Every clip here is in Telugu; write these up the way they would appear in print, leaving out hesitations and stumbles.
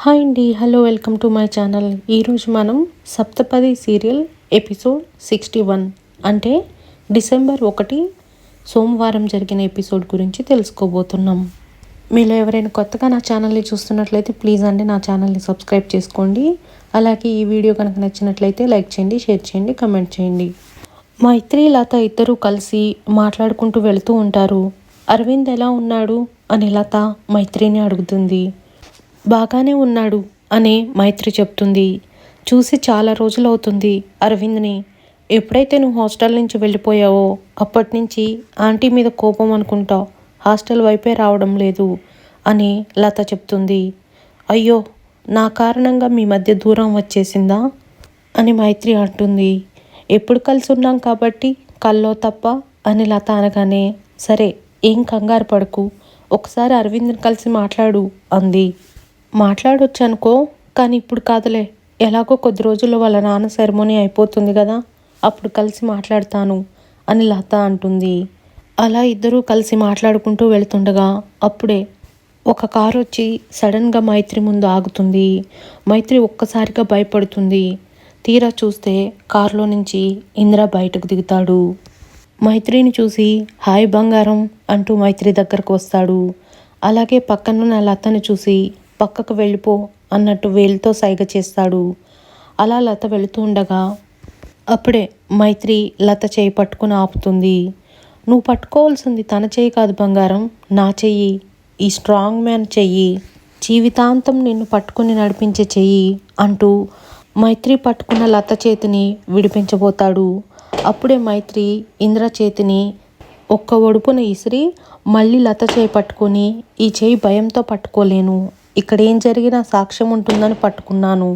హాయ్ అండి, hello, welcome to my channel. ఈరోజు మనం సప్తపది సీరియల్ ఎపిసోడ్ 61 అంటే డిసెంబర్ 1 సోమవారం జరిగిన ఎపిసోడ్ గురించి తెలుసుకోబోతున్నాం. మీలో ఎవరైనా కొత్తగా నా ఛానల్ని చూస్తున్నట్లయితే ప్లీజ్ అండి నా ఛానల్ని సబ్స్క్రైబ్ చేసుకోండి. అలాగే ఈ వీడియో కనుక నచ్చినట్లయితే లైక్ చేయండి, షేర్ చేయండి, కమెంట్ చేయండి. మైత్రి, లత ఇద్దరూ కలిసి మాట్లాడుకుంటూ వెళుతూ ఉంటారు. అరవింద్ ఎలా ఉన్నాడు అని లత మైత్రిని అడుగుతుంది. బాగానే ఉన్నాడు అని మైత్రి చెప్తుంది. చూసి చాలా రోజులవుతుంది అరవింద్ని. ఎప్పుడైతే నువ్వు హాస్టల్ నుంచి వెళ్ళిపోయావో అప్పటి నుంచి ఆంటీ మీద కోపం అనుకుంటా హాస్టల్ వైపే రావడం లేదు అని లత చెప్తుంది. అయ్యో, నా కారణంగా మీ మధ్య దూరం వచ్చేసిందా అని మైత్రి అంటుంది. ఎప్పుడు కలిసి ఉన్నాం కాబట్టి కల్లో తప్ప అని లత అనగానే, సరే ఏం కంగారు పడకు, ఒకసారి అరవింద్ని కలిసి మాట్లాడు అంది. మాట్లాడొచ్చు అనుకో, కానీ ఇప్పుడు కాదులే, ఎలాగో కొద్ది రోజుల్లో వాళ్ళ నాన్న సెరమోనీ అయిపోతుంది కదా, అప్పుడు కలిసి మాట్లాడతాను అని లత అంటుంది. అలా ఇద్దరూ కలిసి మాట్లాడుకుంటూ వెళ్తుండగా అప్పుడే ఒక కారు వచ్చి సడన్గా మైత్రి ముందు ఆగుతుంది. మైత్రి ఒక్కసారిగా భయపడుతుంది. తీరా చూస్తే కారులో నుంచి ఇంద్ర బయటకు దిగుతాడు. మైత్రిని చూసి హాయ్ బంగారం అంటూ మైత్రి దగ్గరకు వస్తాడు. అలాగే పక్కనున్న లతని చూసి పక్కకు వెళ్ళిపో అన్నట్టు వేలుతో సైగ చేస్తాడు. అలా లత వెళుతూ ఉండగా అప్పుడే మైత్రి లత చేయి పట్టుకుని ఆపుతుంది. నువ్వు పట్టుకోవాల్సింది తన చెయ్యి కాదు బంగారం, నా చెయ్యి, ఈ స్ట్రాంగ్ మ్యాన్ చెయ్యి, జీవితాంతం నిన్ను పట్టుకుని నడిపించే చెయ్యి అంటూ మైత్రి పట్టుకున్న లత చేతిని విడిపించబోతాడు. అప్పుడే మైత్రి ఇంద్ర చేతిని ఒక్క ఒడుపున ఇసిరి మళ్ళీ లత చేయి పట్టుకొని, ఈ చేయి భయంతో పట్టుకోలేను, ఇక్కడ ఏం జరిగినా సాక్ష్యం ఉంటుందని పట్టుకున్నాను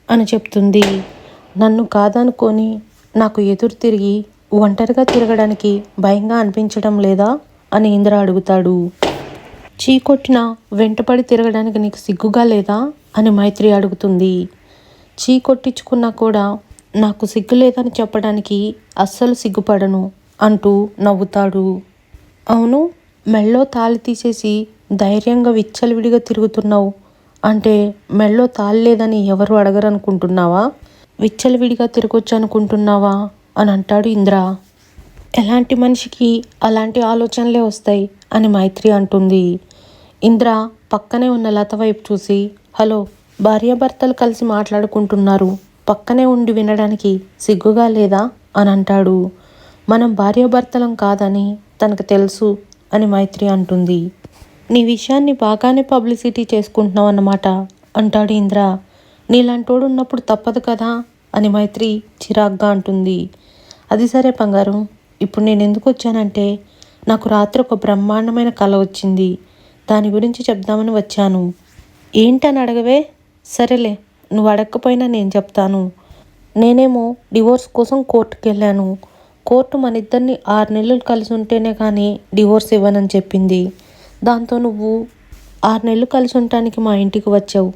అని చెప్తుంది. నన్ను కాదనుకొని నాకు ఎదురు తిరిగి ఒంటరిగా తిరగడానికి భయంగా అనిపించడం లేదా అని ఇంద్ర అడుగుతాడు. చీకొట్టిన వెంటపడి తిరగడానికి నీకు సిగ్గుగా లేదా అని మైత్రి అడుగుతుంది. చీకొట్టించుకున్నా కూడా నాకు సిగ్గు లేదని చెప్పడానికి అస్సలు సిగ్గుపడను అంటూ నవ్వుతాడు. అవును, మెళ్ళో తాళి తీసేసి ధైర్యంగా విచ్చలవిడిగా తిరుగుతున్నావు అంటే మెళ్ళో తాళి లేదని ఎవరు అడగరనుకుంటున్నావా? విచ్చలవిడిగా తిరగొచ్చు అనుకుంటున్నావా అని అంటాడు ఇంద్ర. ఎలాంటి మనిషికి అలాంటి ఆలోచనలే వస్తాయి అని మైత్రి అంటుంది. ఇంద్ర పక్కనే ఉన్న లత వైపు చూసి, హలో, భార్యాభర్తలు కలిసి మాట్లాడుకుంటున్నారు, పక్కనే ఉండి వినడానికి సిగ్గుగా లేదా అని అంటాడు. మనం భార్యాభర్తలం కాదని తనకు తెలుసు అని మైత్రి అంటుంది. నీ విషయాన్ని బాగానే పబ్లిసిటీ చేసుకుంటున్నావు అన్నమాట అంటాడు ఇంద్ర. నీలాంటోడు ఉన్నప్పుడు తప్పదు కదా అని మైత్రి చిరాగ్గా అంటుంది. అది సరే బంగారం, ఇప్పుడు నేను ఎందుకు వచ్చానంటే నాకు రాత్రి ఒక బ్రహ్మాండమైన కల వచ్చింది, దాని గురించి చెప్దామని వచ్చాను. ఏంటని అడగవే? సరేలే, నువ్వు అడగకపోయినా నేను చెప్తాను. నేనేమో డివోర్స్ కోసం కోర్టుకు వెళ్ళాను. కోర్టు మన ఇద్దరిని 6 నెలలు కలిసి ఉంటేనే కానీ డివోర్స్ ఇవ్వనని చెప్పింది. దాంతో నువ్వు 6 నెలలు కలిసి ఉండటానికి మా ఇంటికి వచ్చావు.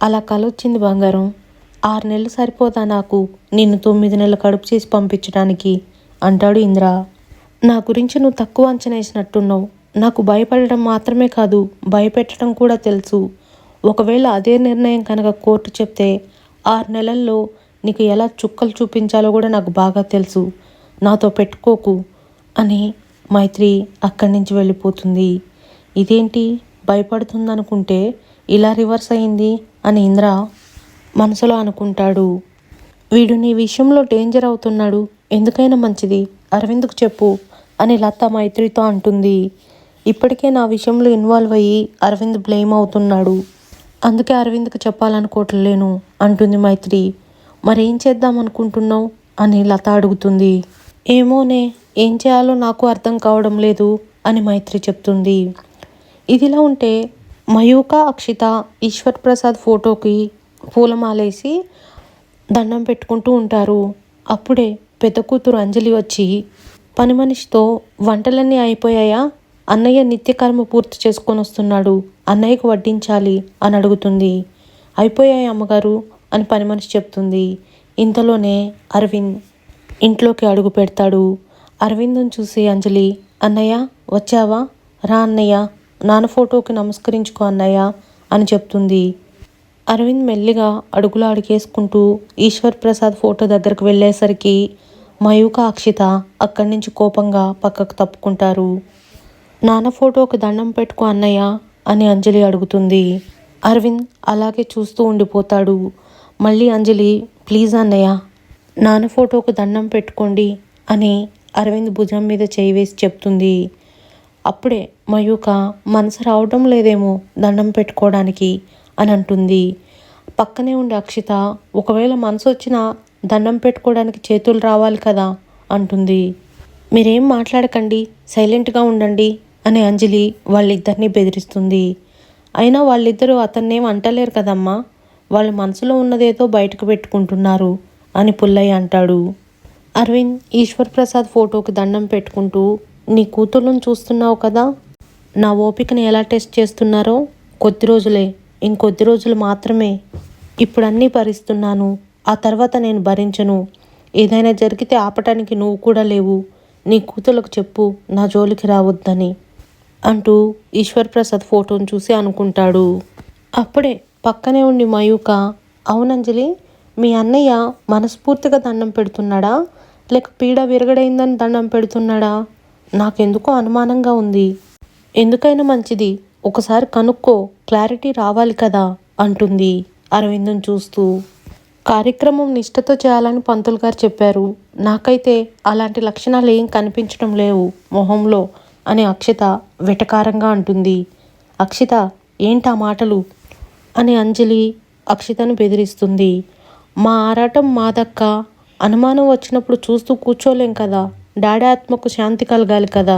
అలా కల వచ్చింది బంగారం. 6 నెలలు సరిపోదా నాకు నిన్ను 9 నెలలు కడుపు చేసి పంపించడానికి అంటాడు ఇంద్ర. నా గురించి నువ్వు తక్కువ అంచనా వేసినట్టున్నావు. నాకు భయపడడం మాత్రమే కాదు, భయపెట్టడం కూడా తెలుసు. ఒకవేళ అదే నిర్ణయం కనుక కోర్టు చెప్తే 6 నెలల్లో నీకు ఎలా చుక్కలు చూపించాలో కూడా నాకు బాగా తెలుసు. నాతో పెట్టుకోకు అని మైత్రి అక్కడి నుంచి వెళ్ళిపోతుంది. ఇదేంటి భయపడుతుందనుకుంటే ఇలా రివర్స్ అయింది అని ఇంద్ర మనసులో అనుకుంటాడు. వీడు నీ విషయంలో డేంజర్ అవుతున్నాడు, ఎందుకైనా మంచిది అరవింద్కు చెప్పు అని లత మైత్రితో అంటుంది. ఇప్పటికే నా విషయంలో ఇన్వాల్వ్ అయ్యి అరవింద్ బ్లేమ్ అవుతున్నాడు, అందుకే అరవింద్కి చెప్పాలనుకోవట్లేను అంటుంది మైత్రి. మరేం చేద్దాం అనుకుంటున్నావు అని లత అడుగుతుంది. ఏమోనే, ఏం చేయాలో నాకు అర్థం కావడం లేదు అని మైత్రి చెప్తుంది. ఇదిలా ఉంటే మయూక, అక్షిత ఈశ్వర్ ప్రసాద్ ఫోటోకి పూలమాలేసి దండం పెట్టుకుంటూ ఉంటారు. అప్పుడే పెద్ద కూతురు అంజలి వచ్చి పని మనిషితో వంటలన్నీ అయిపోయాయా, అన్నయ్య నిత్యకర్మ పూర్తి చేసుకొని వస్తున్నాడు, అన్నయ్యకు వడ్డించాలి అని అడుగుతుంది. అయిపోయాయి అమ్మగారు అని పని మనిషి చెప్తుంది. ఇంతలోనే అరవింద్ ఇంట్లోకి అడుగు పెడతాడు. అరవింద్ని చూసి అంజలి, అన్నయ్య వచ్చావా, రా అన్నయ్య, నాన్న ఫోటోకి నమస్కరించుకో అన్నయ్య అని చెప్తుంది. అరవింద్ మెల్లిగా అడుగులు అడిగేసుకుంటూ ఈశ్వర్ ప్రసాద్ ఫోటో దగ్గరకు వెళ్ళేసరికి మయూక అక్షిత అక్కడి నుంచి కోపంగా పక్కకు తప్పుకుంటారు. నాన్న ఫోటోకి దండం పెట్టుకో అన్నయ్య అని అంజలి అడుగుతుంది. అరవింద్ అలాగే చూస్తూ ఉండిపోతాడు. మళ్ళీ అంజలి ప్లీజ్ అన్నయ్య నాన్న ఫోటోకు దండం పెట్టుకోండి అని అరవింద్ భుజం మీద చేయి వేసి చెప్తుంది. అప్పుడే మయూక మనసు రావడం లేదేమో దండం పెట్టుకోవడానికి అని అంటుంది. పక్కనే ఉండే అక్షిత ఒకవేళ మనసు వచ్చినా దండం పెట్టుకోవడానికి చేతులు రావాలి కదా అంటుంది. మీరేం మాట్లాడకండి, సైలెంట్గా ఉండండి అని అంజలి వాళ్ళిద్దరినీ బెదిరిస్తుంది. అయినా వాళ్ళిద్దరూ అతన్నేం అంటలేరు కదమ్మా, వాళ్ళ మనసులో ఉన్నదేదో బయటకు పెట్టుకుంటున్నారు అని పుల్లయ్య అంటాడు. అరవింద్ ఈశ్వర్ ప్రసాద్ ఫోటోకి దండం పెట్టుకుంటూ నీ కూతుర్లను చూస్తున్నావు కదా, నా ఓపికని ఎలా టెస్ట్ చేస్తున్నారో, కొద్ది రోజులే, ఇంకొద్ది రోజులు మాత్రమే, ఇప్పుడు అన్నీ భరిస్తున్నాను, ఆ తర్వాత నేను భరించను, ఏదైనా జరిగితే ఆపటానికి నువ్వు కూడా లేవు, నీ కూతుర్లకు చెప్పు నా జోలికి రావద్దని అంటూ ఈశ్వర్ ప్రసాద్ ఫోటోను చూసి అనుకుంటాడు. అప్పుడే పక్కనే ఉండి మయూక అవునంజలి మీ అన్నయ్య మనస్ఫూర్తిగా దండం పెడుతున్నాడా లేక పీడ విరగడైందని దండం పెడుతున్నాడా, నాకెందుకో అనుమానంగా ఉంది, ఎందుకైనా మంచిది ఒకసారి కనుక్కో, క్లారిటీ రావాలి కదా అంటుంది అరవింద్ను చూస్తూ. కార్యక్రమం నిష్ఠతో చేయాలని పంతులు గారు చెప్పారు, నాకైతే అలాంటి లక్షణాలు ఏం కనిపించడం లేవు మొహంలో అని అక్షిత వెటకారంగా అంటుంది. అక్షిత ఏంటా మాటలు అని అంజలి అక్షితను బెదిరిస్తుంది. మా ఆరాటం మాదక్క, అనుమానం వచ్చినప్పుడు చూస్తూ కూర్చోలేం కదా, డాడీ ఆత్మకు శాంతి కలగాలి కదా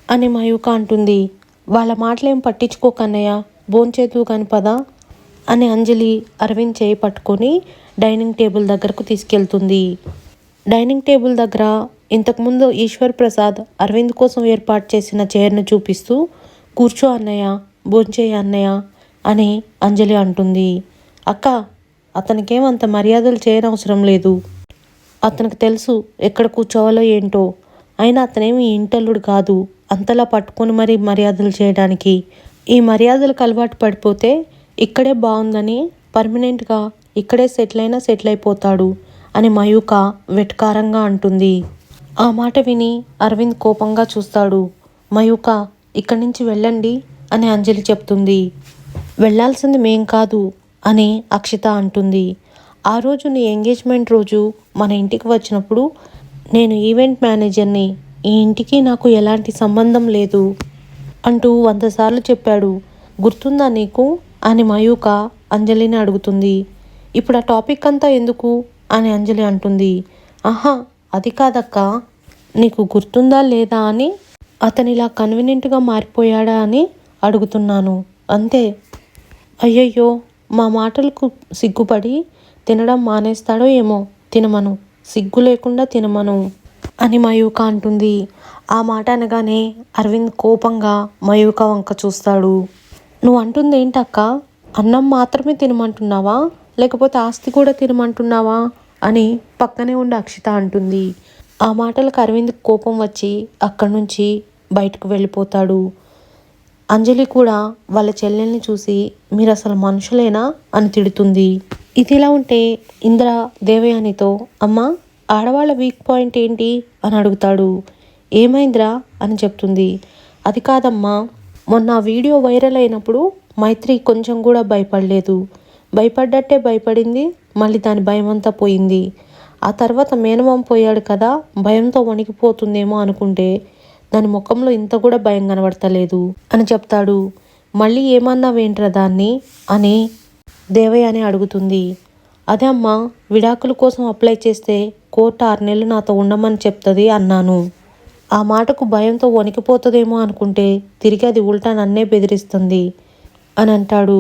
అని మయూక అంటుంది. వాళ్ళ మాటలేం పట్టించుకోకన్నయ్య, భోంచేతూ కాని పదా అని అంజలి అరవింద్ చేయి పట్టుకొని డైనింగ్ టేబుల్ దగ్గరకు తీసుకెళ్తుంది. డైనింగ్ టేబుల్ దగ్గర ఇంతకుముందు ఈశ్వర్ ప్రసాద్ అరవింద్ కోసం ఏర్పాటు చేసిన చైర్ను చూపిస్తూ కూర్చో అన్నయ్య, భోంచేయి అన్నయ్య అని అంజలి అంటుంది. అక్క అతనికేం అంత మర్యాదలు చేయనవసరం లేదు, అతనికి తెలుసు ఎక్కడ కూర్చోవాలో ఏంటో, అయినా అతనేమి ఇంటల్లుడు కాదు అంతలా పట్టుకొని మరీ మర్యాదలు చేయడానికి, ఈ మర్యాదలకు అలవాటు పడిపోతే ఇక్కడే బాగుందని పర్మనెంట్గా ఇక్కడే సెటిల్ అయిపోతాడు అని మయూక వెటకారంగా అంటుంది. ఆ మాట విని అరవింద్ కోపంగా చూస్తాడు. మయూక ఇక్కడి నుంచి వెళ్ళండి అని అంజలి చెప్తుంది. వెళ్ళాల్సింది మేం కాదు అని అక్షిత అంటుంది. ఆ రోజు నీ ఎంగేజ్మెంట్ రోజు మన ఇంటికి వచ్చినప్పుడు నేను ఈవెంట్ మేనేజర్ని, ఈ ఇంటికి నాకు ఎలాంటి సంబంధం లేదు అంటూ 100 సార్లు చెప్పాడు, గుర్తుందా నీకు అని మయూక అంజలిని అడుగుతుంది. ఇప్పుడు ఆ టాపిక్ అంతా ఎందుకు అని అంజలి అంటుంది. ఆహా అది కాదక్క, నీకు గుర్తుందా లేదా అని, అతనిలా కన్వీనియంట్గా మారిపోయాడా అని అడుగుతున్నాను అంతే. అయ్యయ్యో మా మాటలకు సిగ్గుపడి తినడం మానేస్తాడో ఏమో, తినమను, సిగ్గు లేకుండా తినమను అని మయూక అంటుంది. ఆ మాట అనగానే అరవింద్ కోపంగా మయూక వంక చూస్తాడు. నువ్వు అంటుంది ఏంటక్క, అన్నం మాత్రమే తినమంటున్నావా లేకపోతే ఆస్తి కూడా తినమంటున్నావా అని పక్కనే ఉండి అక్షిత అంటుంది. ఆ మాటలకు అరవింద్ కోపం వచ్చి అక్కడి నుంచి బయటకు వెళ్ళిపోతాడు. అంజలి కూడా వాళ్ళ చెల్లెల్ని చూసి మీరు అసలు మనుషులేనా అని తిడుతుంది. ఇదిలా ఉంటే ఇంద్ర దేవయానితో అమ్మ ఆడవాళ్ళ వీక్ పాయింట్ ఏంటి అని అడుగుతాడు. ఏమైందిరా అని చెప్తుంది. అది కాదమ్మా, మొన్న వీడియో వైరల్ అయినప్పుడు మైత్రి కొంచెం కూడా భయపడలేదు, భయపడ్డట్టే భయపడింది, మళ్ళీ దాని భయం అంతా పోయింది, ఆ తర్వాత మేనమామ పోయాడు కదా భయంతో వణికిపోతుందేమో అనుకుంటే దాని ముఖంలో ఇంత కూడా భయం కనబడతలేదు అని చెప్తాడు. మళ్ళీ ఏమన్నావేంట్రా దాన్ని అని దేవయాని అడుగుతుంది. అదే అమ్మా, విడాకుల కోసం అప్లై చేస్తే కోర్టు 6 నెలలు నాతో ఉండమని చెప్తుంది అన్నాను, ఆ మాటకు భయంతో వణికిపోతుందేమో అనుకుంటే తిరిగి అది ఉల్టా నన్నే బెదిరిస్తుంది అని అంటాడు.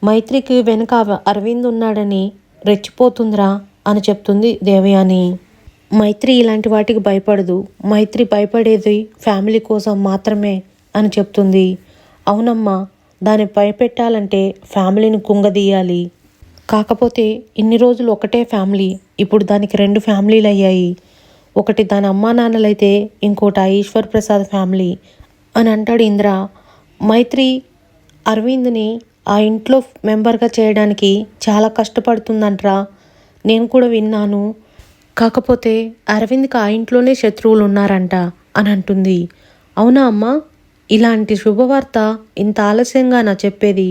మైత్రికి వెనుక అరవింద్ ఉన్నాడని రెచ్చిపోతుందిరా అని చెప్తుంది దేవయాని. మైత్రి ఇలాంటి వాటికి భయపడదు, మైత్రి భయపడేది ఫ్యామిలీ కోసం మాత్రమే అని చెప్తుంది. అవునమ్మా, దాన్ని భయపెట్టాలంటే ఫ్యామిలీని కుంగదీయాలి, కాకపోతే ఇన్ని రోజులు ఒకటే ఫ్యామిలీ, ఇప్పుడు దానికి 2 ఫ్యామిలీలు అయ్యాయి, ఒకటి దాని అమ్మా నాన్నలైతే ఇంకోటి ఆ ఈశ్వర్ ప్రసాద్ ఫ్యామిలీ అని అంటాడు ఇంద్ర. మైత్రి అరవింద్ని ఆ ఇంట్లో మెంబర్గా చేయడానికి చాలా కష్టపడుతుందంట్రా, నేను కూడా విన్నాను. కాకపోతే అరవింద్కి ఆ ఇంట్లోనే శత్రువులు ఉన్నారంట అని అంటుంది. అవునా అమ్మా, ఇలాంటి శుభవార్త ఇంత ఆలస్యంగా నా చెప్పేది?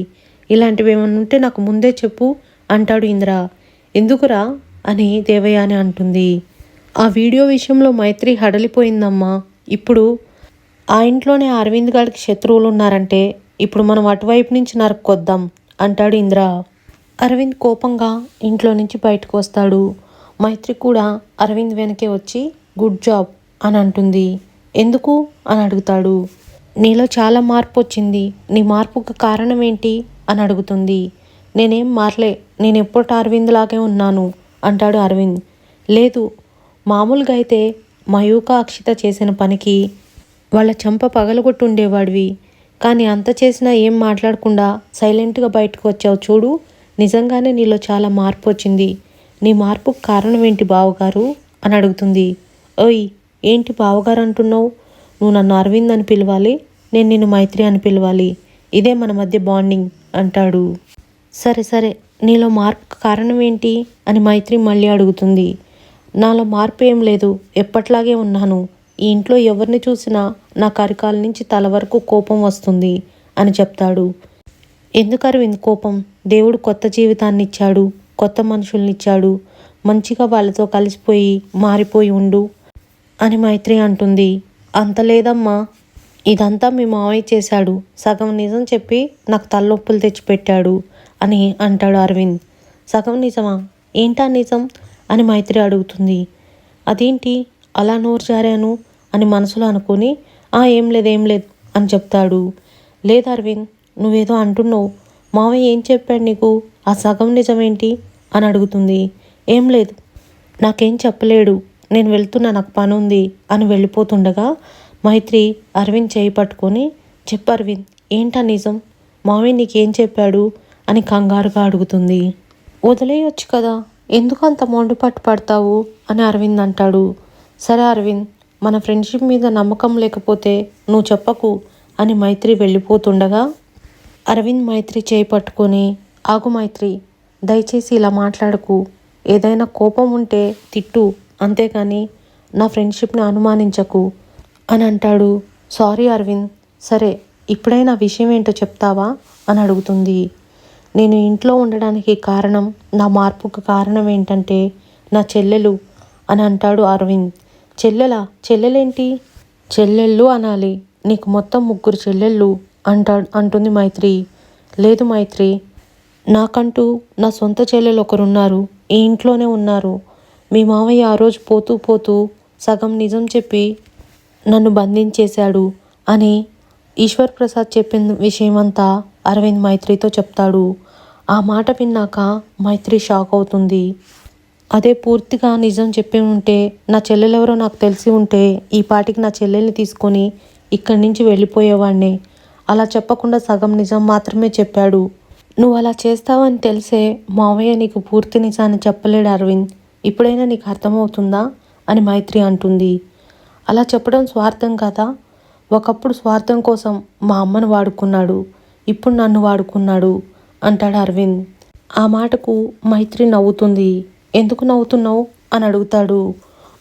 ఇలాంటివి ఏమైనా ఉంటే నాకు ముందే చెప్పు అంటాడు ఇంద్ర. ఎందుకురా అని దేవయాని అంటుంది. ఆ వీడియో విషయంలో మైత్రి హడలిపోయిందమ్మా. ఇప్పుడు ఆ ఇంట్లోనే అరవింద్ గారికి శత్రువులు ఉన్నారంటే ఇప్పుడు మనం అటువైపు నుంచి నరుక్కొద్దాం అంటాడు ఇంద్ర. అరవింద్ కోపంగా ఇంట్లో నుంచి బయటకు వస్తాడు. మైత్రి కూడా అరవింద్ వెనకే వచ్చి గుడ్ జాబ్ అని అంటుంది. ఎందుకు అని అడుగుతాడు. నీలో చాలా మార్పు వచ్చింది, నీ మార్పుకు కారణం ఏంటి అని అడుగుతుంది. నేనేం మారలే, నేను ఎప్పుడు అరవింద్ లాగే ఉన్నాను అంటాడు అరవింద్. లేదు, మామూలుగా అయితే మయూక అక్షిత చేసిన పనికి వాళ్ళ చెంప పగలగొట్టి ఉండేవాడివి, కానీ అంత చేసినా ఏం మాట్లాడకుండా సైలెంట్గా బయటకు వచ్చావు చూడు, నిజంగానే నీలో చాలా మార్పు వచ్చింది. నీ మార్పుకు కారణం ఏంటి బావగారు అని అడుగుతుంది. ఓయ్, ఏంటి బావగారు అంటున్నావు? నువ్వు నన్ను అరవింద్ అని పిలవాలి, నేను నిన్ను మైత్రి అని పిలవాలి. ఇదే మన మధ్య బాండింగ్ అంటాడు. సరే సరే, నీలో మార్పుకు కారణం ఏంటి అని మైత్రి మళ్ళీ అడుగుతుంది. నాలో మార్పు ఏం లేదు, ఎప్పట్లాగే ఉన్నాను. ఈ ఇంట్లో ఎవరిని చూసినా నా అరికాల నుంచి తల వరకు కోపం వస్తుంది అని చెప్తాడు. ఎందుకు అరవింద్ కోపం? దేవుడు కొత్త జీవితాన్ని ఇచ్చాడు, కొత్త మనుషుల్ని ఇచ్చాడు, మంచిగా వాళ్ళతో కలిసిపోయి మారిపోయి ఉండు అని మైత్రి అంటుంది. అంత లేదమ్మా, ఇదంతా మీ మావయ్య చేశాడు, సగం నిజం చెప్పి నాకు తలనొప్పులు తెచ్చిపెట్టాడు అని అంటాడు అరవింద్. సగం నిజమా? ఏంటా నిజం అని మైత్రి అడుగుతుంది. అదేంటి అలా నోరు జారాను అని మనసులో అనుకుని ఏం లేదు అని చెప్తాడు. లేదు అరవింద్, నువ్వేదో అంటున్నావు, మావయ్య ఏం చెప్పాడు నీకు? ఆ సగం నిజమేంటి అని అడుగుతుంది. ఏం లేదు, నాకేం చెప్పలేడు, నేను వెళ్తున్నా, నాకు పని ఉంది అని వెళ్ళిపోతుండగా మైత్రి అరవింద్ చేయి పట్టుకొని, చెప్పు అరవింద్, ఏంటా నిజం? మావయ్య నీకేం చెప్పాడు అని కంగారుగా అడుగుతుంది. వదిలేయొచ్చు కదా, ఎందుకు అంత మొండిపట్టు పడతావు అని అరవింద్ అంటాడు. సరే అరవింద్, మన ఫ్రెండ్షిప్ మీద నమ్మకం లేకపోతే నువ్వు చెప్పకు అని మైత్రి వెళ్ళిపోతుండగా అరవింద్ మైత్రి చేయి పట్టుకొని, ఆగు మైత్రి, దయచేసి ఇలా మాట్లాడకు, ఏదైనా కోపం ఉంటే తిట్టు, అంతేకాని నా ఫ్రెండ్షిప్ని అనుమానించకు అని అంటాడు. సారీ అరవింద్, సరే ఇప్పుడైనా విషయం ఏంటో చెప్తావా అని అడుగుతుంది. నేను ఇంట్లో ఉండడానికి కారణం, నా మార్పుకు కారణం ఏంటంటే నా చెల్లెలు అని అంటాడు అరవింద్. చెల్లెలేంటి? చెల్లెళ్ళు అనాలి, నీకు మొత్తం 3 చెల్లెళ్ళు అంటుంది మైత్రి. లేదు మైత్రి, నాకంటూ నా సొంత చెల్లెలు ఒకరున్నారు, ఈ ఇంట్లోనే ఉన్నారు. మీ మావయ్య ఆ రోజు పోతూ పోతూ సగం నిజం చెప్పి నన్ను బంధించేశాడు అని ఈశ్వర్ ప్రసాద్ చెప్పిన విషయమంతా అరవింద్ మైత్రితో చెప్తాడు. ఆ మాట విన్నాక మైత్రి షాక్ అవుతుంది. అదే పూర్తిగా నిజం చెప్పి ఉంటే, నా చెల్లెలెవరో నాకు తెలిసి ఉంటే ఈ పాటికి నా చెల్లెల్ని తీసుకొని ఇక్కడి నుంచి వెళ్ళిపోయేవాడిని. అలా చెప్పకుండా సగం నిజం మాత్రమే చెప్పాడు. నువ్వు అలా చేస్తావని తెలిసే మావయ్య నీకు పూర్తి నిజాన్ని చెప్పలేడు అరవింద్, ఇప్పుడైనా నీకు అర్థమవుతుందా అని మైత్రి అంటుంది. అలా చెప్పడం స్వార్థం కదా, ఒకప్పుడు స్వార్థం కోసం మా అమ్మను వాడుకున్నాడు, ఇప్పుడు నన్ను వాడుకున్నాడు అంటాడు అరవింద్. ఆ మాటకు మైత్రి నవ్వుతుంది. ఎందుకు నవ్వుతున్నావు అని అడుగుతాడు.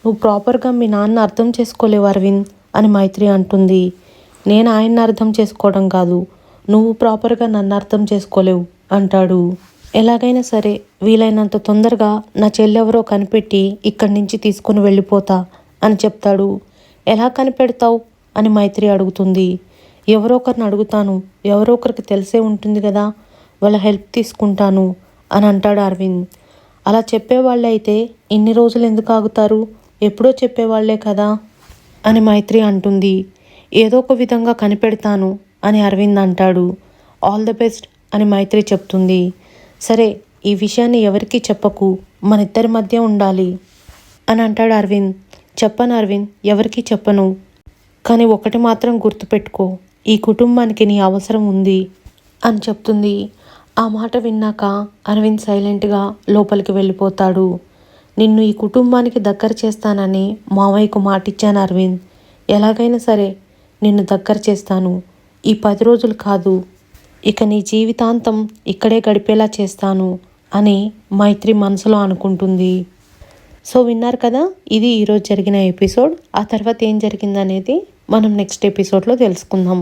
నువ్వు ప్రాపర్గా మీ నాన్న అర్థం చేసుకోలేవు అరవింద్ అని మైత్రి అంటుంది. నేను ఆయన్ని అర్థం చేసుకోవడం కాదు, నువ్వు ప్రాపర్గా నన్ను అర్థం చేసుకోలేవు అంటాడు. ఎలాగైనా సరే వీలైనంత తొందరగా నా చెల్లెవరో కనిపెట్టి ఇక్కడి నుంచి తీసుకుని వెళ్ళిపోతా అని చెప్తాడు. ఎలా కనిపెడతావు అని మైత్రి అడుగుతుంది. ఎవరో ఒకరిని అడుగుతాను, ఎవరో ఒకరికి తెలిసే ఉంటుంది కదా, వాళ్ళ హెల్ప్ తీసుకుంటాను అని అంటాడు అరవింద్. అలా చెప్పేవాళ్ళే అయితే ఇన్ని రోజులు ఎందుకు ఆగుతారు, ఎప్పుడో చెప్పేవాళ్లే కదా అని మైత్రి అంటుంది. ఏదో ఒక విధంగా కనిపెడతాను అని అరవింద్ అంటాడు. ఆల్ ద బెస్ట్ అని మైత్రి చెప్తుంది. సరే, ఈ విషయాన్ని ఎవరికీ చెప్పకు, మన ఇద్దరి మధ్య ఉండాలి అని అంటాడు అరవింద్. చెప్పను అరవింద్, ఎవరికీ చెప్పను, కానీ ఒకటి మాత్రం గుర్తుపెట్టుకో, ఈ కుటుంబానికి నీ అవసరం ఉంది అని చెప్తుంది. ఆ మాట విన్నాక అరవింద్ సైలెంట్గా లోపలికి వెళ్ళిపోతాడు. నిన్ను ఈ కుటుంబానికి దగ్గర చేస్తానని మావయ్యకు మాటిచ్చాను అరవింద్, ఎలాగైనా సరే నిన్ను దగ్గర చేస్తాను. ఈ 10 రోజులు కాదు, ఇక నీ జీవితాంతం ఇక్కడే గడిపేలా చేస్తాను అని మైత్రి మనసులో అనుకుంటుంది. సో విన్నారు కదా, ఇది ఈరోజు జరిగిన ఎపిసోడ్. ఆ తర్వాత ఏం జరిగిందనేది మనం నెక్స్ట్ ఎపిసోడ్లో తెలుసుకుందాం.